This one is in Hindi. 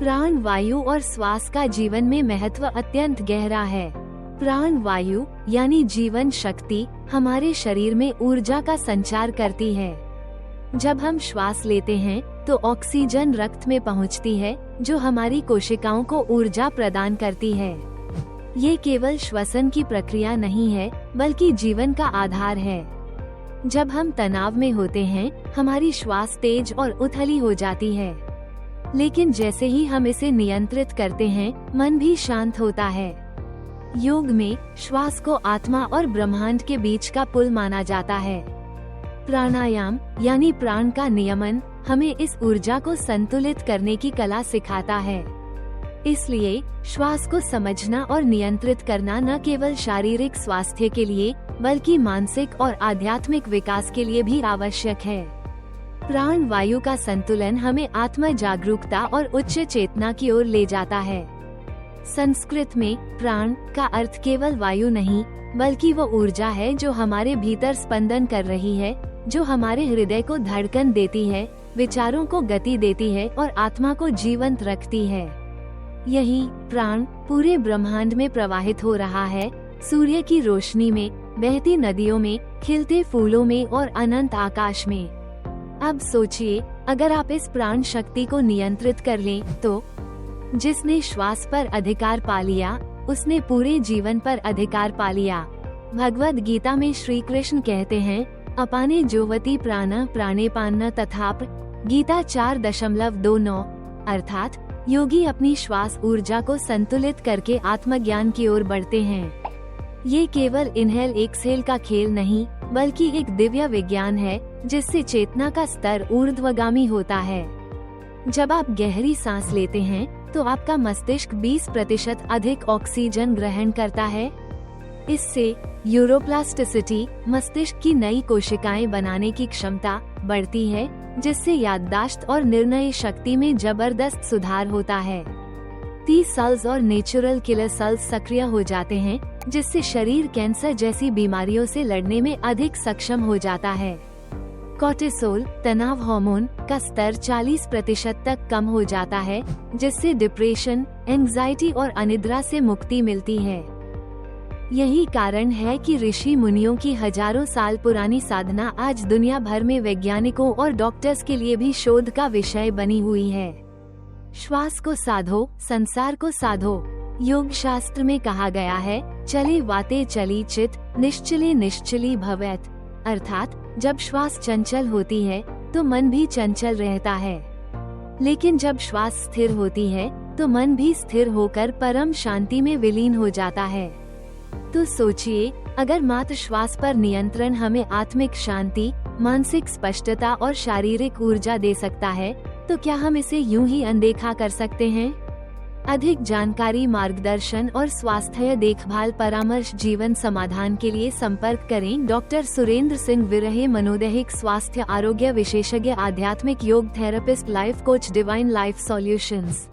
प्राण वायु और श्वास का जीवन में महत्व अत्यंत गहरा है। प्राण वायु यानी जीवन शक्ति हमारे शरीर में ऊर्जा का संचार करती है। जब हम श्वास लेते हैं तो ऑक्सीजन रक्त में पहुंचती है, जो हमारी कोशिकाओं को ऊर्जा प्रदान करती है। ये केवल श्वसन की प्रक्रिया नहीं है, बल्कि जीवन का आधार है। जब हम तनाव में होते हैं, हमारी श्वास तेज और उथली हो जाती है, लेकिन जैसे ही हम इसे नियंत्रित करते हैं, मन भी शांत होता है। योग में श्वास को आत्मा और ब्रह्मांड के बीच का पुल माना जाता है। प्राणायाम यानी प्राण का नियमन हमें इस ऊर्जा को संतुलित करने की कला सिखाता है। इसलिए श्वास को समझना और नियंत्रित करना न केवल शारीरिक स्वास्थ्य के लिए, बल्कि मानसिक और आध्यात्मिक विकास के लिए भी आवश्यक है। प्राण वायु का संतुलन हमें आत्म जागरूकता और उच्च चेतना की ओर ले जाता है। संस्कृत में प्राण का अर्थ केवल वायु नहीं, बल्कि वो ऊर्जा है जो हमारे भीतर स्पंदन कर रही है, जो हमारे हृदय को धड़कन देती है, विचारों को गति देती है और आत्मा को जीवंत रखती है। यही प्राण पूरे ब्रह्मांड में प्रवाहित हो रहा है, सूर्य की रोशनी में, बहती नदियों में, खिलते फूलों में और अनंत आकाश में। अब सोचिए, अगर आप इस प्राण शक्ति को नियंत्रित कर लें, तो जिसने श्वास पर अधिकार पा लिया, उसने पूरे जीवन पर अधिकार पा लिया। भगवद गीता में श्री कृष्ण कहते हैं, अपाने जोवति प्राण प्राणे पान तथाप। गीता 4:29 अर्थात योगी अपनी श्वास ऊर्जा को संतुलित करके आत्मज्ञान की ओर बढ़ते हैं। ये केवल इनहेल एक्सहेल का खेल नहीं, बल्कि एक दिव्य विज्ञान है, जिससे चेतना का स्तर ऊर्ध्वगामी होता है। जब आप गहरी सांस लेते हैं, तो आपका मस्तिष्क 20% अधिक ऑक्सीजन ग्रहण करता है। इससे यूरोप्लास्टिसिटी, मस्तिष्क की नई कोशिकाएं बनाने की क्षमता बढ़ती है, जिससे याददाश्त और निर्णय शक्ति में जबरदस्त सुधार होता है। T सेल्स और नेचुरल किलर सेल्स सक्रिय हो जाते हैं, जिससे शरीर कैंसर जैसी बीमारियों से लड़ने में अधिक सक्षम हो जाता है। कोर्टिसोल, तनाव हार्मोन का स्तर 40% तक कम हो जाता है, जिससे डिप्रेशन, एंजाइटी और अनिद्रा से मुक्ति मिलती है। यही कारण है कि ऋषि मुनियों की हजारों साल पुरानी साधना आज दुनिया भर में वैज्ञानिकों और डॉक्टर्स के लिए भी शोध का विषय बनी हुई है। श्वास को साधो, संसार को साधो। योग शास्त्र में कहा गया है, चले वाते चली चित, निश्चले निश्चली भवेत। अर्थात जब श्वास चंचल होती है, तो मन भी चंचल रहता है, लेकिन जब श्वास स्थिर होती है, तो मन भी स्थिर होकर परम शांति में विलीन हो जाता है। तो सोचिए, अगर मात्र श्वास पर नियंत्रण हमें आत्मिक शांति, मानसिक स्पष्टता और शारीरिक ऊर्जा दे सकता है, तो क्या हम इसे यूं ही अनदेखा कर सकते हैं? अधिक जानकारी, मार्गदर्शन और स्वास्थ्य देखभाल परामर्श जीवन समाधान के लिए संपर्क करें डॉक्टर सुरेंद्र सिंह विरहे, मनोदैहिक स्वास्थ्य आरोग्य विशेषज्ञ, आध्यात्मिक योग therapist, life coach, divine life solutions.